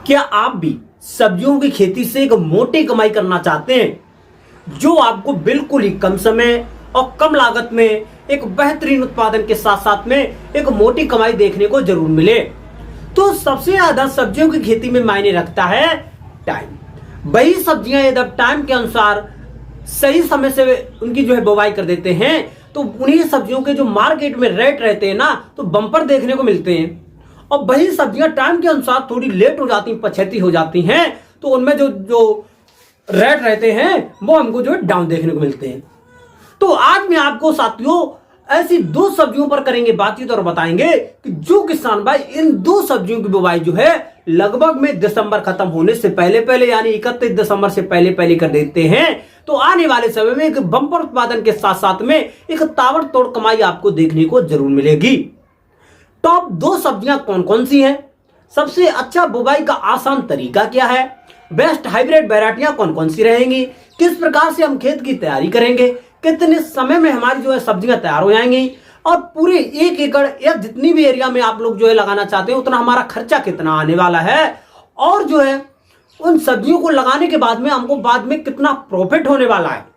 क्या आप भी सब्जियों की खेती से एक मोटी कमाई करना चाहते हैं जो आपको बिल्कुल ही कम समय और कम लागत में एक बेहतरीन उत्पादन के साथ साथ में एक मोटी कमाई देखने को जरूर मिले? तो सबसे ज्यादा सब्जियों की खेती में मायने रखता है टाइम। वही सब्जियां यदि टाइम के अनुसार सही समय से उनकी जो है बुवाई कर देते हैं तो उन्हीं सब्जियों के जो मार्केट में रेट रहते हैं ना तो बम्पर देखने को मिलते हैं। और वही सब्जियां टाइम के अनुसार थोड़ी लेट हो जाती हैं, पछेती हो जाती हैं, तो उनमें जो रेट रहते हैं वो हमको जो है डाउन देखने को मिलते हैं। तो आज मैं आपको साथियों ऐसी दो सब्जियों पर करेंगे बातचीत और बताएंगे कि जो किसान भाई इन दो सब्जियों की बुवाई जो है लगभग में दिसंबर खत्म होने से पहले पहले यानी 31 दिसंबर से पहले पहले कर देते हैं तो आने वाले समय में एक बम्पर उत्पादन के साथ साथ में एक ताबड़तोड़ कमाई आपको देखने को जरूर मिलेगी। टॉप दो सब्जियां कौन कौन सी हैं, सबसे अच्छा बुवाई का आसान तरीका क्या है, बेस्ट हाइब्रिड वैरायटियां कौन कौन सी रहेंगी, किस प्रकार से हम खेत की तैयारी करेंगे, कितने समय में हमारी जो है सब्जियां तैयार हो जाएंगी और पूरे 1 एकड़ या जितनी भी एरिया में आप लोग जो है लगाना चाहते हैं उतना हमारा खर्चा कितना आने वाला है और जो है उन सब्जियों को लगाने के बाद में हमको बाद में कितना प्रॉफिट होने वाला है।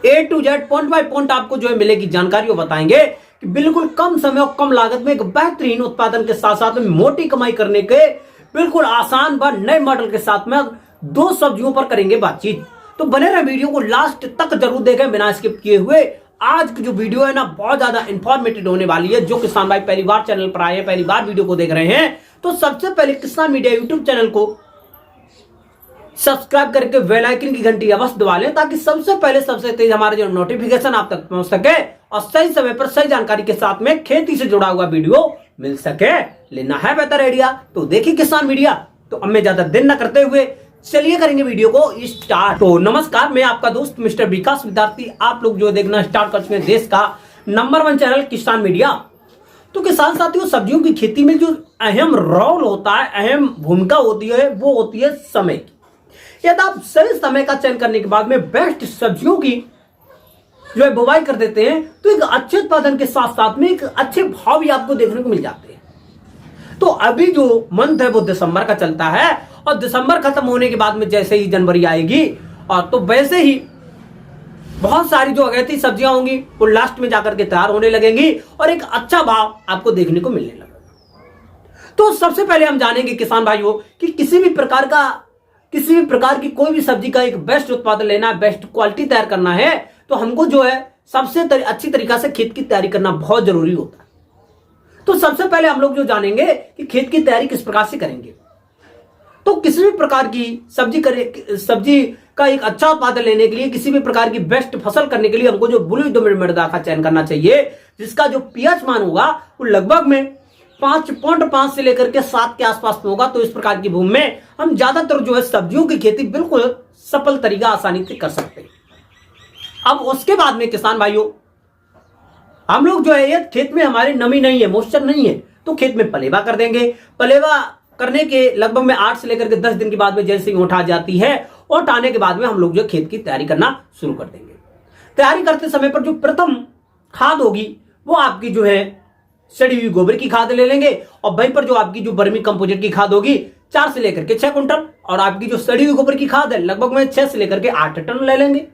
A to Z point by point आपको जो है मिलेगी जानकारी और बताएंगे कि बिल्कुल कम समय और कम लागत में एक बेहतरीन उत्पादन के साथ साथ में मोटी कमाई करने के बिल्कुल आसान व नए मॉडल के साथ में दो सब्जियों पर करेंगे बातचीत। तो बने रहे वीडियो को लास्ट तक जरूर देखें बिना स्किप किए हुए। आज की जो वीडियो है ना बहुत ज्यादा इंफॉर्मेटिव होने वाली है। जो किसान भाई पहली बार चैनल पर आए हैं, पहली बार वीडियो को देख रहे हैं तो सबसे पहले किसान मीडिया यूट्यूब चैनल को सब्सक्राइब करके बेल आइकन की घंटी अवश्य दबा लें ताकि सबसे पहले सबसे तेज हमारे जो नोटिफिकेशन आप तक पहुंच सके और सही समय पर सही जानकारी के साथ में खेती से जुड़ा हुआ वीडियो मिल सके। लेना है बेहतर आइडिया तो देखिए किसान मीडिया। तो अब मैं ज्यादा दिन न करते हुए चलिए करेंगे वीडियो को स्टार्ट। तो नमस्कार, मैं आपका दोस्त मिस्टर विकास विद्यार्थी। आप लोग जो देखना स्टार्ट कर चुके हैं देश का नंबर 1 चैनल किसान मीडिया। तो किसान साथियों सब्जियों की खेती में जो अहम रोल होता है, अहम भूमिका होती है वो होती है समय की। यदि आप सही समय का चयन करने के बाद में बेस्ट सब्जियों की जो है बुवाई कर देते हैं तो एक अच्छे उत्पादन के साथ साथ में एक अच्छे भाव भी आपको देखने को मिल जाते हैं। तो अभी जो मंथ है वो दिसंबर का चलता है और दिसंबर खत्म होने के बाद में जैसे ही जनवरी आएगी और तो वैसे ही बहुत सारी जो अगैती सब्जियां होंगी वो लास्ट में जाकर के तैयार होने लगेंगी और एक अच्छा भाव आपको देखने को मिलने लगेगा। तो सबसे पहले हम जानेंगे किसान भाइयों कि किसी भी प्रकार की कोई भी सब्जी का एक बेस्ट उत्पादन लेना है, बेस्ट क्वालिटी तैयार करना है तो हमको जो है सबसे अच्छी तरीका से खेत की तैयारी करना बहुत जरूरी होता है। तो सबसे पहले हम लोग जो जानेंगे कि खेत की तैयारी किस प्रकार से करेंगे। तो किसी भी प्रकार की सब्जी का एक अच्छा उत्पादन लेने के लिए, किसी भी प्रकार की बेस्ट फसल करने के लिए हमको जो बुली मृदा का चयन करना चाहिए जिसका जो पीएच मान होगा वो लगभग में 5.5 से लेकर के 7 के आसपास में होगा। तो इस प्रकार की भूमि में हम ज्यादातर जो है सब्जियों की खेती बिल्कुल सफल तरीका आसानी से कर सकते हैं। अब उसके बाद में किसान भाइयों हम लोग जो है ये खेत में हमारी नमी नहीं है, मॉइस्चर नहीं है तो खेत में पलेवा कर देंगे। पलेवा करने के लगभग में 8 से लेकर के 10 दिन के बाद में जैसे ही ऊँट आ जाती है, ऊँट आने के बाद में हम लोग जो खेत की तैयारी करना शुरू कर देंगे। तैयारी करते समय पर जो प्रथम खाद होगी वो आपकी जो है सड़ी हुई गोबर की खाद ले लेंगे और वहीं पर जो आपकी जो वर्मी कंपोजिट की खाद होगी 4 से लेकर के 6 कुंटल और आपकी जो सड़ी हुई गोबर की खाद है लगभग में 6 से लेकर के 8 टन ले लेंगे।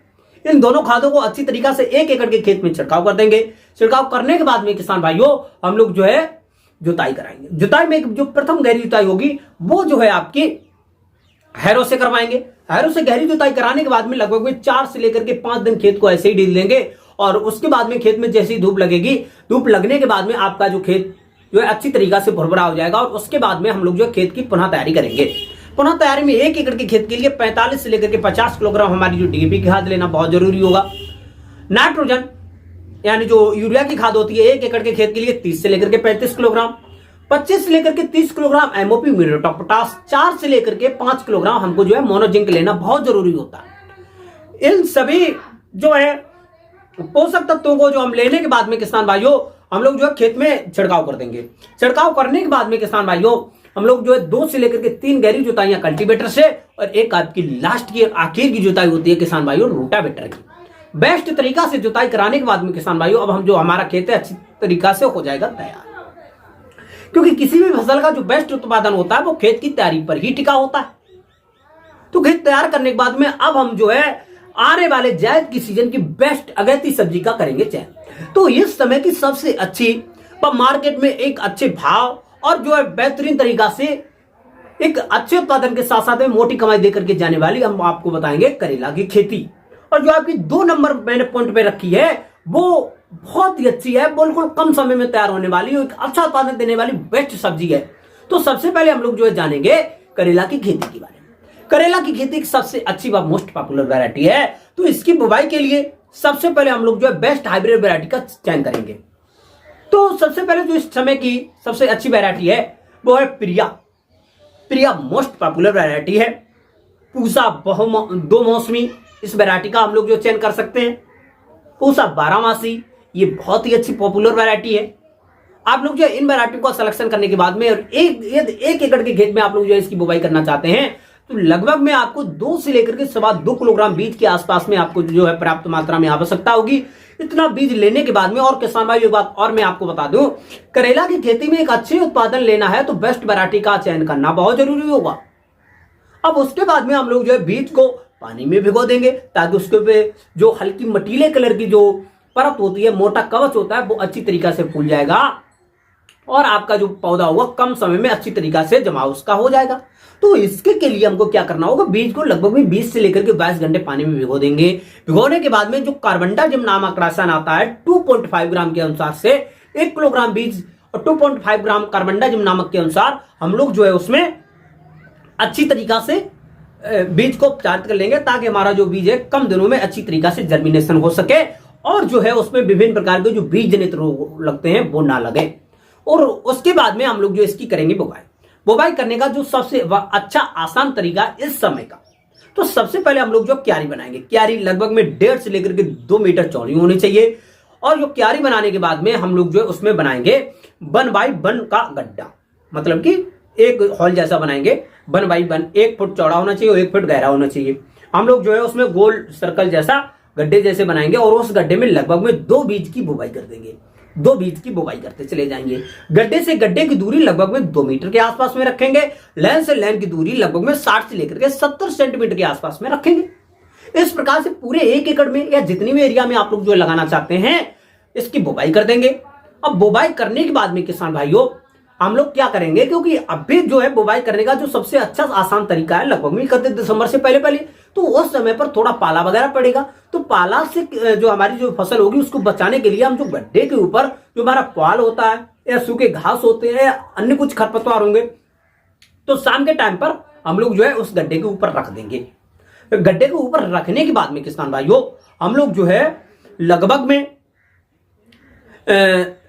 इन दोनों खादों को अच्छी तरीका से 1 एकड़ के खेत में छिड़काव कर देंगे। छिड़काव करने के बाद में किसान भाइयों हम लोग जो है जुताई कराएंगे। जुताई में जो प्रथम गहरी जुताई होगी वो जो है आपकी हैरो से करवाएंगे। हैरो से गहरी जुताई कराने के बाद में लगभग में 4 से लेकर के 5 दिन खेत को ऐसे ही ढील देंगे और उसके बाद में खेत में जैसे ही धूप लगेगी, धूप लगने के बाद में आपका जो खेत जो है अच्छी तरीका से भुरभुरा हो जाएगा और उसके बाद में हम लोग जो खेत की पुनः तैयारी करेंगे। पुनः तैयारी में 1 एकड़ के खेत के लिए 45 से लेकर के 50 किलोग्राम हमारी जो डीएपी की खाद लेना बहुत जरूरी होगा। नाइट्रोजन यानी जो यूरिया की खाद होती है 1 एकड़ के खेत के लिए 30 से लेकर के 35 किलोग्राम, 25 से लेकर के 30 kilogram MOP muriate of potash, 4 से लेकर के 5 किलोग्राम हमको जो है मोनोजिंक लेना बहुत जरूरी होता है। इन सभी जो है पोषक तत्वों को जो हम लेने के बाद में किसान भाइयों हम लोग जो है खेत में छिड़काव कर देंगे। छिड़काव करने के बाद में किसान भाइयों हम लोग जो है 2 से लेकर के 3 गहरी जुताइयां कल्टीवेटर से और एक आपकी लास्ट की आखिर की जुताई होती है किसान भाइयों रोटावेटर की। बेस्ट तरीका से जुताई कराने के बाद में किसान भाइयों अब हम जो हमारा खेत है अच्छी तरीका से हो जाएगा तैयार। क्योंकि किसी भी फसल का जो बेस्ट उत्पादन होता है वो खेत की तैयारी पर ही टिका होता है। तो खेत तैयार करने के बाद में अब हम जो है आने वाले जायद की सीजन की बेस्ट अगैती सब्जी का करेंगे चयन। तो इस समय की सबसे अच्छी मार्केट में एक अच्छे भाव और जो है बेहतरीन तरीका से एक अच्छे उत्पादन के साथ साथ में मोटी कमाई देकर के जाने वाली हम आपको बताएंगे करेला की खेती। और जो आपकी 2 नंबर मैंने पॉइंट पे रखी है वो बहुत ही अच्छी है, बिल्कुल कम समय में तैयार होने वाली, एक अच्छा उत्पादन देने वाली बेस्ट सब्जी है। तो सबसे पहले हम लोग जो है जानेंगे करेला की खेती के बारे में। करेला की खेती एक सबसे अच्छी व मोस्ट पॉपुलर वैरायटी है। तो इसकी बुवाई के लिए सबसे पहले हम लोग जो है बेस्ट हाइब्रिड वैरायटी का चयन करेंगे। तो सबसे पहले जो इस समय की सबसे अच्छी वैरायटी है वो है प्रिया। प्रिया मोस्ट पॉपुलर वैरायटी है। पूसा 2 मौसमी इस वैरायटी का हम लोग जो चयन कर सकते हैं। पूसा 12 मासी ये बहुत ही अच्छी पॉपुलर वैरायटी है। आप लोग जो इन वैरायटी को सिलेक्शन करने के बाद में एक एकड़ के खेत में आप लोग जो इसकी बुवाई करना चाहते हैं तो लगभग में आपको 2 से लेकर के 2.25 किलोग्राम बीज के आसपास में आपको जो है पर्याप्त मात्रा में आवश्यकता होगी। इतना बीज लेने के बाद में, और किसान भाई एक बात और मैं आपको बता दूं, करेला की खेती में एक अच्छे उत्पादन लेना है तो बेस्ट वैरायटी का चयन करना बहुत जरूरी होगा। अब उसके बाद में हम लोग जो है बीज को पानी में भिगो देंगे ताकि उसके पे जो हल्की मटीले कलर की जो परत होती है, मोटा कवच होता है, वो अच्छी तरीका से फूल जाएगा और आपका जो पौधा होगा कम समय में अच्छी तरीका से जमाव उसका हो जाएगा। तो इसके के लिए हमको क्या करना होगा, बीज को लगभग में 20 से लेकर के 22 घंटे पानी में भिगो देंगे। भिगोने के बाद में जो कार्बनडाजिम नामक रासायन आता है 2.5 ग्राम के अनुसार से 1 किलोग्राम बीज और 2.5 ग्राम कार्बनडाजिम नामक के अनुसार हम लोग जो है उसमें अच्छी तरीका से बीज को उपचारित कर लेंगे ताकि हमारा जो बीज है कम दिनों में अच्छी तरीका से जर्मिनेशन हो सके और जो है उसमें विभिन्न प्रकार के जो बीज जनित रोग लगते हैं वो ना लगे। और उसके बाद में हम लोग जो इसकी करेंगे बुवाई। बुवाई करने का जो सबसे अच्छा आसान तरीका इस समय का, तो सबसे पहले हम लोग जो क्यारी बनाएंगे। क्यारी लगभग में 1.5 से लेकर के 2 मीटर चौड़ी होनी चाहिए। और जो क्यारी बनाने के बाद में हम लोग जो है उसमें बनाएंगे 1 बाई 1 का गड्ढा, मतलब कि एक हॉल जैसा बनाएंगे। 1 बाई 1 1 फुट चौड़ा होना चाहिए और 1 फुट गहरा होना चाहिए। हम लोग जो है उसमें गोल सर्कल जैसा गड्ढे जैसे बनाएंगे और उस गड्ढे में लगभग में 2 बीज की बुवाई कर देंगे। 2 बीज की बुवाई करते चले जाएंगे। गड्ढे से गड्ढे की दूरी लगभग में 2 मीटर के आसपास में रखेंगे। लाइन से लाइन की दूरी लगभग में 60 से लेकर के 70 सेंटीमीटर के आसपास में रखेंगे। इस प्रकार से पूरे 1 एकड़ में या जितनी भी एरिया में आप लोग जो लगाना चाहते हैं इसकी बुवाई कर देंगे। अब बुवाई करने के बाद में किसान भाइयों हम लोग क्या करेंगे, क्योंकि अभी जो है बुवाई करने का जो सबसे अच्छा आसान तरीका है लगभग में 31 दिसंबर से पहले तो उस समय पर थोड़ा पाला वगैरह पड़ेगा। तो पाला से जो हमारी जो फसल होगी उसको बचाने के लिए हम जो गड्ढे के ऊपर जो हमारा पुआल होता है या सूखे घास होते हैं या अन्य कुछ खरपतवार होंगे तो शाम के टाइम पर हम लोग जो है उस गड्ढे के ऊपर रख देंगे। गड्ढे के ऊपर रखने के बाद में किसान भाइयों हम लोग जो है लगभग में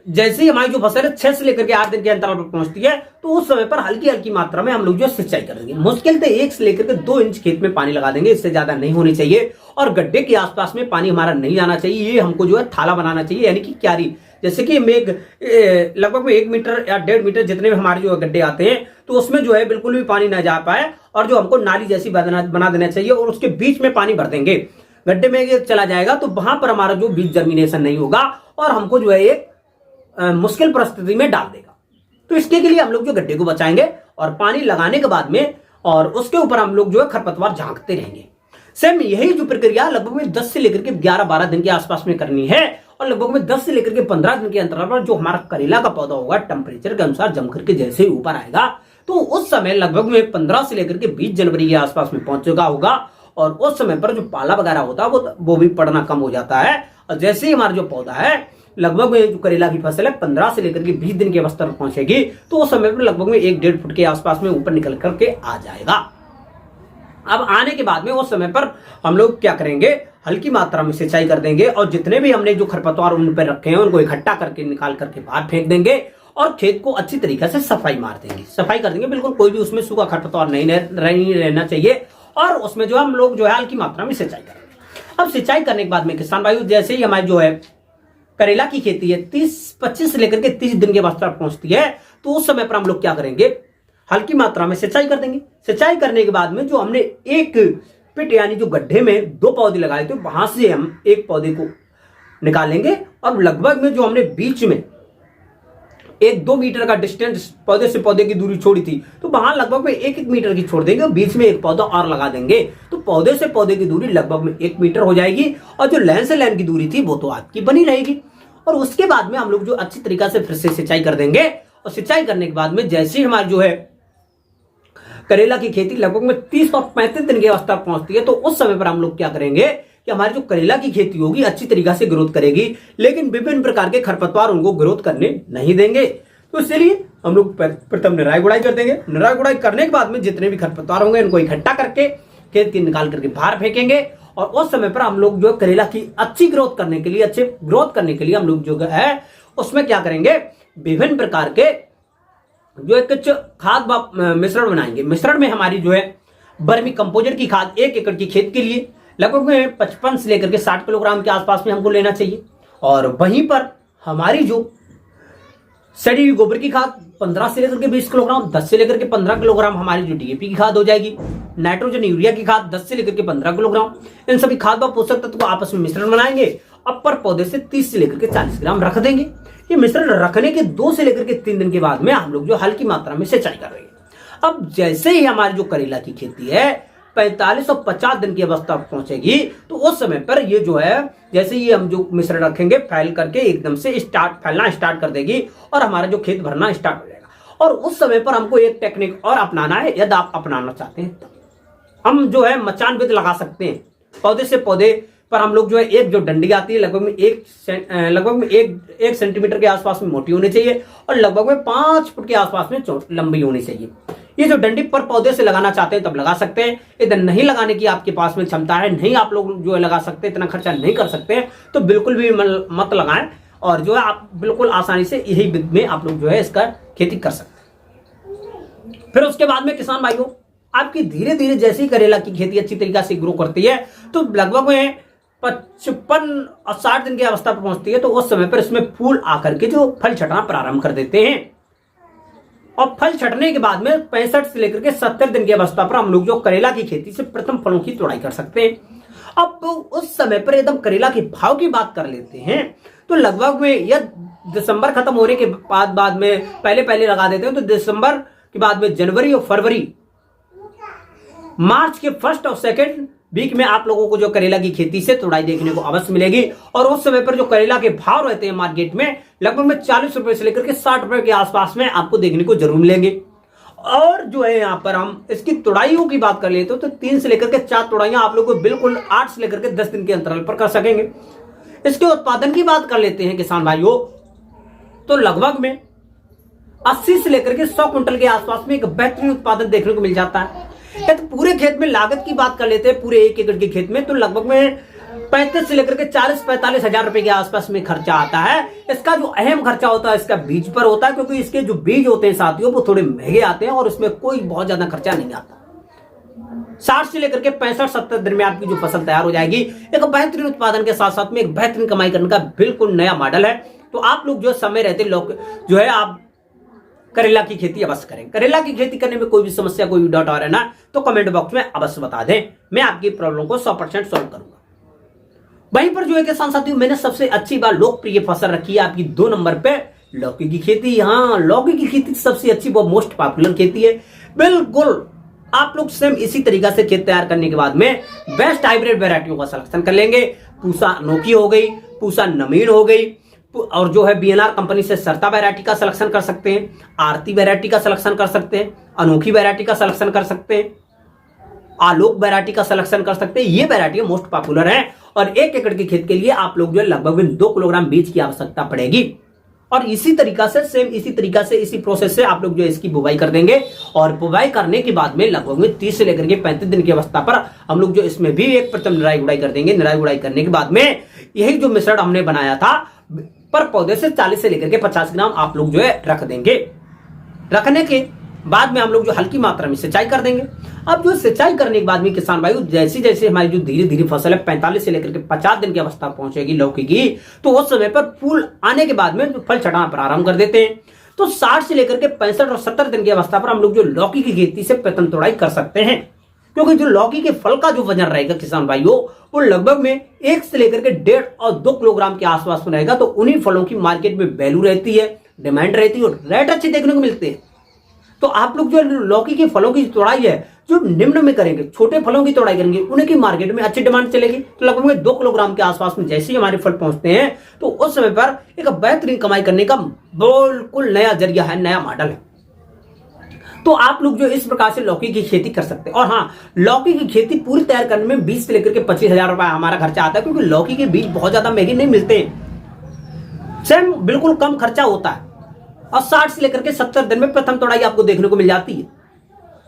जैसे ही हमारी जो फसल है 6 से लेकर के 8 दिन के अंतराल पर पहुंचती है तो उस समय पर हल्की हल्की मात्रा में हम लोग जो सिंचाई कर देंगे। मुश्किल से 1 से लेकर के 2 इंच खेत में पानी लगा देंगे, इससे ज्यादा नहीं होनी चाहिए। और गड्ढे के आसपास में पानी हमारा नहीं जाना चाहिए। ये हमको जो है थाला बनाना चाहिए, यानी कि क्यारी। जैसे कि लगभग में 1 मीटर या 1.5 मीटर जितने भी हमारे जो गड्ढे आते हैं तो उसमें जो है बिल्कुल भी पानी ना जा पाए और जो हमको नाली जैसी बना देना चाहिए और उसके बीच में पानी भर देंगे। गड्ढे में ये चला जाएगा तो वहां पर हमारा जो बीज जर्मिनेशन नहीं होगा और हमको जो है एक मुश्किल परिस्थिति में डाल देगा। तो इसके लिए हम लोग जो गड्ढे को बचाएंगे और पानी लगाने के बाद में और उसके ऊपर हम लोग जो है खरपतवार झांकते रहेंगे। सेम यही जो प्रक्रिया लगभग में 10 से लेकर के 11-12 दिन के आसपास में करनी है और लगभग में 10 से लेकर के 15 दिन के अंतराल पर जो हमारा करेला का पौधा होगा टेम्परेचर के अनुसार जम करके जैसे ही ऊपर आएगा तो उस समय लगभग में 15 से लेकर के 20 जनवरी के आसपास में पहुंच चुका होगा और उस समय पर जो पाला वगैरह होता है वो भी पड़ना कम हो जाता है। और जैसे ही हमारा जो पौधा है लगभग में जो करेला की फसल है 15 से लेकर के 20 दिन की अवस्था पर पहुंचेगी तो उस समय पर लगभग में 1-1.5 फुट के आसपास में ऊपर निकल करके आ जाएगा। अब आने के बाद में उस समय पर हम लोग क्या करेंगे, हल्की मात्रा में सिंचाई कर देंगे और जितने भी हमने जो खरपतवार उन पर रखे हैं उनको इकट्ठा करके निकाल करके बाहर फेंक देंगे और खेत को अच्छी तरीके से सफाई मार देंगे। सफाई कर देंगे, बिल्कुल कोई भी उसमें सूखा खरपतवार नहीं रहना चाहिए और उसमें जो हम लोग जो है हल्की मात्रा में सिंचाई करेंगे। अब सिंचाई करने के बाद में किसान भाई जैसे ही हमारी जो है करेला की खेती है 25 से लेकर के 30 दिन के अवस्था पर पहुंचती है तो उस समय पर हम लोग क्या करेंगे, हल्की मात्रा में सिंचाई कर देंगे। सिंचाई करने के बाद में जो हमने एक पिट यानी जो गड्ढे में 2 पौधे लगाए थे वहां से हम एक पौधे को निकालेंगे और लगभग में जो हमने बीच में 1-2 मीटर का डिस्टेंस पौधे से पौधे की दूरी छोड़ी थी, तो वहां लगभग में 1-1 मीटर की छोड़ देंगे और बीच में एक पौधा और लगा देंगे, तो पौधे से पौधे की दूरी लगभग में 1 मीटर हो जाएगी और जो लाइन से लाइन की दूरी थी वो तो आपकी बनी रहेगी। और उसके बाद में हम लोग जो अच्छी तरीका से फिर से सिंचाई कर देंगे और सिंचाई करने के बाद में जैसे ही हमारी जो है करेला की खेती लगभग में 30 और 35 दिन की अवस्था पहुंचती है, तो उस समय पर हम लोग क्या करेंगे कि हमारी जो करेला की खेती होगी अच्छी तरीका से ग्रोथ करेगी, लेकिन विभिन्न प्रकार के खरपतवार उनको ग्रोथ करने नहीं देंगे। तो इसलिए हम लोग प्रथम निराई गुड़ाई कर देंगे। निराई गुड़ाई करने के बाद में जितने भी खरपतवार होंगे इनको इकट्ठा करके खेत की निकाल करके बाहर फेंकेंगे और उस समय पर हम लोग जो करेला की अच्छी ग्रोथ करने के लिए हम लोग जो है उसमें क्या करेंगे, विभिन्न प्रकार के जो एक खाद मिश्रण बनाएंगे। मिश्रण में हमारी जो है वर्मी कंपोजिट की खाद 1 एकड़ की खेत के लिए लगभग में 55 से लेकर के 60 किलोग्राम के आसपास में हमको लेना चाहिए। और वहीं पर हमारी जो सड़ी हुई गोबर की खाद 15 से लेकर के 20 किलोग्राम, 10 से लेकर के 15 किलोग्राम हमारी जो डीएपी की खाद हो जाएगी। नाइट्रोजन यूरिया की खाद 10 से लेकर के 15 किलोग्राम। इन सभी खाद व पोषक तत्व को आपस में मिश्रण बनाएंगे। अब पर पौधे से 30 से लेकर के 40 ग्राम रख देंगे। ये मिश्रण रखने के 2 से लेकर के 3 दिन के बाद में हम लोग जो हल्की मात्रा में सिंचाई कर रहे हैं। अब जैसे ही हमारी जो करेला की खेती है 45 और 50 दिन की अवस्था पहुंचेगी, तो उस समय पर ये जो है जैसे ही हम जो मिश्रण रखेंगे फैल करके एकदम से फैलना स्टार्ट कर देगी और हमारा जो खेत भरना स्टार्ट हो जाएगा। और उस समय पर हमको एक टेक्निक और अपनाना है, यदि आप अपनाना चाहते हैं तो हम जो है मचान विधि लगा सकते हैं। पौधे से पौधे पर हम लोग जो है एक जो डंडी आती है लगभग में 1 सेंटीमीटर के आसपास में मोटी होनी चाहिए और लगभग में 5 फुट के आसपास में लंबी होनी चाहिए। ये जो डंडी पर पौधे से लगाना चाहते हैं तब लगा सकते हैं, इधर नहीं लगाने की आपके पास में क्षमता है, नहीं आप लोग जो है लगा सकते, इतना खर्चा नहीं कर सकते, तो बिल्कुल भी मत लगाएं और जो है आप बिल्कुल आसानी से यही विधि में आप लोग जो है इसका खेती कर सकते हैं। फिर उसके बाद में किसान भाइयों आपकी धीरे धीरे जैसे ही करेला की खेती अच्छी तरीके से ग्रो करती है तो लगभग में 55 और 60 दिन की अवस्था पर पहुंचती है, तो उस समय पर इसमें फूल आकर के जो फल छटना प्रारंभ कर देते हैं। और फल छटने के बाद में 65 से लेकर के 70 दिन की अवस्था पर हम लोग जो करेला की खेती से प्रथम फलों की तोड़ाई कर सकते हैं। अब तो उस समय पर एकदम करेला के भाव की बात कर लेते हैं, तो लगभग में यह दिसंबर खत्म होने के बाद में पहले लगा देते हैं, तो दिसंबर के बाद में जनवरी और फरवरी मार्च के 1 और 2 वीक में आप लोगों को जो करेला की खेती से तोड़ाई देखने को अवश्य मिलेगी। और उस समय पर जो करेला के भाव रहते हैं मार्केट में लगभग में 40 रुपए से लेकर के 60 रुपए के आसपास में आपको देखने को जरूर मिलेंगे। और जो है यहाँ पर हम इसकी तोड़ाइयों की बात कर लेते हो तो 3 से लेकर के 4 तोड़ाइयां आप लोग को बिल्कुल 8 से लेकर के 10 दिन के अंतराल पर कर सकेंगे। इसके उत्पादन की बात कर लेते हैं किसान भाइयों, तो लगभग में 80 से लेकर के 100 कुंटल के आसपास में एक बेहतरीन उत्पादन देखने को मिल जाता है। तो पूरे खेत में लागत की बात कर लेते हैं, पूरे 1 एकड़ के खेत में तो लगभग में 35 से लेकर के 40-45 हजार रुपए के आसपास में खर्चा आता है। इसका जो अहम खर्चा होता है इसका बीज पर होता है, क्योंकि इसके जो बीज होते हैं साथियों वो थोड़े महंगे आते हैं और उसमें कोई बहुत ज्यादा खर्चा नहीं आता। 60 से लेकर के 65-70 दिन में आपकी जो फसल तैयार हो जाएगी। एक बेहतरीन उत्पादन के साथ साथ में एक बेहतरीन कमाई करने का बिल्कुल नया मॉडल है। तो आप लोग जो समय रहते लोग जो है आप करेला की खेती अवश्य करें। करेला की खेती करने में कोई भी समस्या कोई भी डाउट आ रहा है ना तो कमेंट बॉक्स में अवश्य बता दें, मैं आपकी प्रॉब्लम को 100% सॉल्व करूंगा। वहीं पर जो है किसान साथियों मैंने सबसे अच्छी बार लोकप्रिय फसल रखी है आपकी 2 नंबर पे लौकी की खेती। हाँ, लौकी की खेती सबसे अच्छी वो मोस्ट पॉपुलर खेती है। बिल्कुल आप लोग सेम इसी तरीका से खेत तैयार करने के बाद में बेस्ट हाइब्रिड वेराइटियों का सिलेक्शन कर लेंगे। पूसा अनोखी हो गई, पूसा नमीन हो गई, और जो है बीएनआर कंपनी से सरता वैरायटी का सिलेक्शन कर सकते हैं, आरती वैरायटी का सिलेक्शन कर सकते हैं, अनोखी वैरायटी का सिलेक्शन कर सकते हैं, आलोक वैरायटी का सिलेक्शन कर सकते हैं। ये वैरायटी मोस्ट पॉपुलर है और 1 एकड़ के खेत के लिए आप लोग जो है लगभग 2 किलोग्राम बीज की आवश्यकता पड़ेगी। और इसी तरीका से सेम इसी प्रोसेस से आप लोग जो इसकी बुवाई कर देंगे और बुवाई करने के बाद में लगभग में 30 से लेकर के 35 दिन की अवस्था पर हम लोग जो इसमें भी एक प्रथम निराई गुड़ाई कर देंगे। निराई गुड़ाई करने के बाद में यही जो मिश्रण हमने बनाया था पर पौधे से 40 से लेकर के 50 ग्राम आप लोग जो है रख देंगे। रखने के बाद में हम लोग जो हल्की मात्रा में सिंचाई कर देंगे। अब जो सिंचाई करने के बाद में किसान भाई जैसे जैसे हमारी जो धीरे धीरे फसल है 45 से लेकर के 50 दिन की अवस्था पहुंचेगी लौकी की, तो उस समय पर फूल आने के बाद में फल छटाना प्रारंभ कर देते हैं। तो 60 से लेकर के 65 और 70 दिन की अवस्था पर हम लोग जो लौकी की खेती से प्रथम तोड़ाई कर सकते हैं, क्योंकि जो लौकी के फल का जो वजन रहेगा किसान भाइयों वो लगभग में 1 से लेकर के 1.5 और 2 किलोग्राम के आसपास में रहेगा। तो उन्हीं फलों की मार्केट में वैल्यू रहती है, डिमांड रहती है और रेट अच्छे देखने को मिलते हैं। तो आप लोग जो लौकी के फलों की तोड़ाई है जो निम्न में करेंगे, छोटे फलों की तोड़ाई करेंगे, उन्हें की मार्केट में अच्छी डिमांड चलेगी। तो लगभग 2 किलोग्राम के आसपास में जैसे ही हमारे फल पहुंचते हैं तो उस समय पर एक बेहतरीन कमाई करने का बिल्कुल नया जरिया है, नया मॉडल है। तो आप लोग जो इस प्रकार से लौकी की खेती कर सकते हैं। और हाँ, लौकी की खेती पूरी तैयार करने में 20 से लेकर के 25,000 रुपए हमारा खर्चा आता है, क्योंकि लौकी के बीज बहुत ज्यादा महंगे नहीं मिलते हैं, सेम बिल्कुल कम खर्चा होता है और 60 से लेकर के 70 दिन में प्रथम तोड़ाई आपको देखने को मिल जाती है।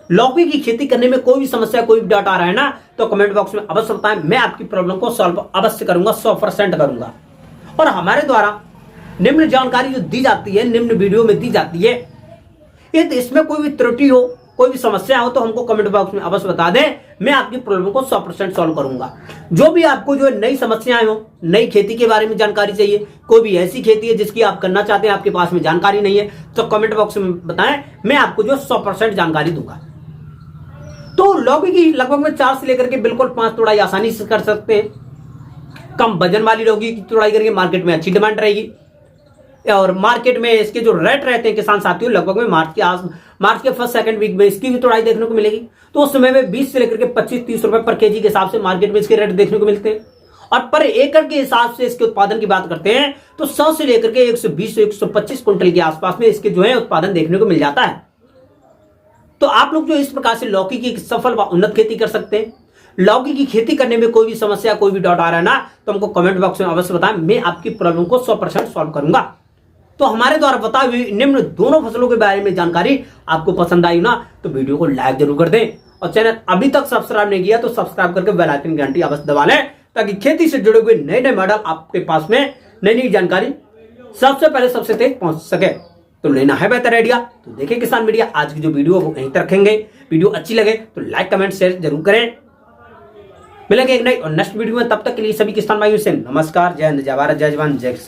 लौकी की खेती करने में कोई भी समस्या, कोई भी डाउट आ रहा है ना, तो कमेंट बॉक्स में अवश्य बताएं, मैं आपकी प्रॉब्लम को सॉल्व अवश्य करूंगा, 100% करूंगा। और हमारे द्वारा निम्न जानकारी जो दी जाती है, निम्न वीडियो में दी जाती है, यदि इसमें कोई भी त्रुटि हो, कोई भी समस्या हो तो हमको कमेंट बॉक्स में अवश्य बता दें, मैं आपकी प्रॉब्लम को 100% सॉल्व करूंगा। जो भी आपको जो नई समस्याएं हो, नई खेती के बारे में जानकारी चाहिए, कोई भी ऐसी खेती है जिसकी आप करना चाहते हैं, आपके पास में जानकारी नहीं है, तो कमेंट बॉक्स में बताएं, मैं आपको जो 100% जानकारी दूंगा। तो लौकी की लगभग में 4 से लेकर के बिल्कुल 5 तोड़ाई आसानी से कर सकते हैं। कम वजन वाली लौकी की तोड़ाई करके मार्केट में अच्छी डिमांड रहेगी और मार्केट में इसके जो रेट रहते हैं किसान साथियों, लगभग में मार्च के फर्स्ट सेकंड वीक में इसकी भी तोड़ाई देखने को मिलेगी। तो उस समय में 20 से लेकर के 25-30 रुपए पर केजी के हिसाब से मार्केट में इसके रेट देखने को मिलते हैं। और पर एकड़ के हिसाब से इसके उत्पादन की बात करते हैं तो 100 से लेकर के 120 से 125 क्विंटल के आसपास में इसके जो है उत्पादन देखने को मिल जाता है। तो आप लोग जो इस प्रकार से लौकी की सफल व उन्नत खेती कर सकते हैं। लौकी की खेती करने में कोई भी समस्या, कोई भी डाउट आ रहा है ना, तो हमको कमेंट बॉक्स में अवश्य बताएं, मैं आपकी प्रॉब्लम को 100% सॉल्व करूंगा। तो हमारे द्वारा बताई हुई निम्न दोनों फसलों के बारे में जानकारी आपको पसंद आई ना, तो वीडियो को लाइक जरूर कर दें और चैनल अभी तक सब्सक्राइब नहीं किया तो सब्सक्राइब करके बेल आइकन की घंटी अवश्य दबा लें, ताकि खेती से जुड़े हुए नए नए मॉडल आपके पास में नई नई जानकारी सबसे पहले सबसे तेज पहुंच सके। तो लेना है बेहतर आइडिया तो देखिए किसान मीडिया। आज की जो वीडियो वो यहीं तक रखेंगे। वीडियो अच्छी लगे तो लाइक कमेंट शेयर जरूर करें। मिलेंगे एक नई और नेक्स्ट वीडियो में, तब तक के लिए सभी किसान भाइयों से नमस्कार। जय हिंद, जय भारत, जय जवान, जय किसान।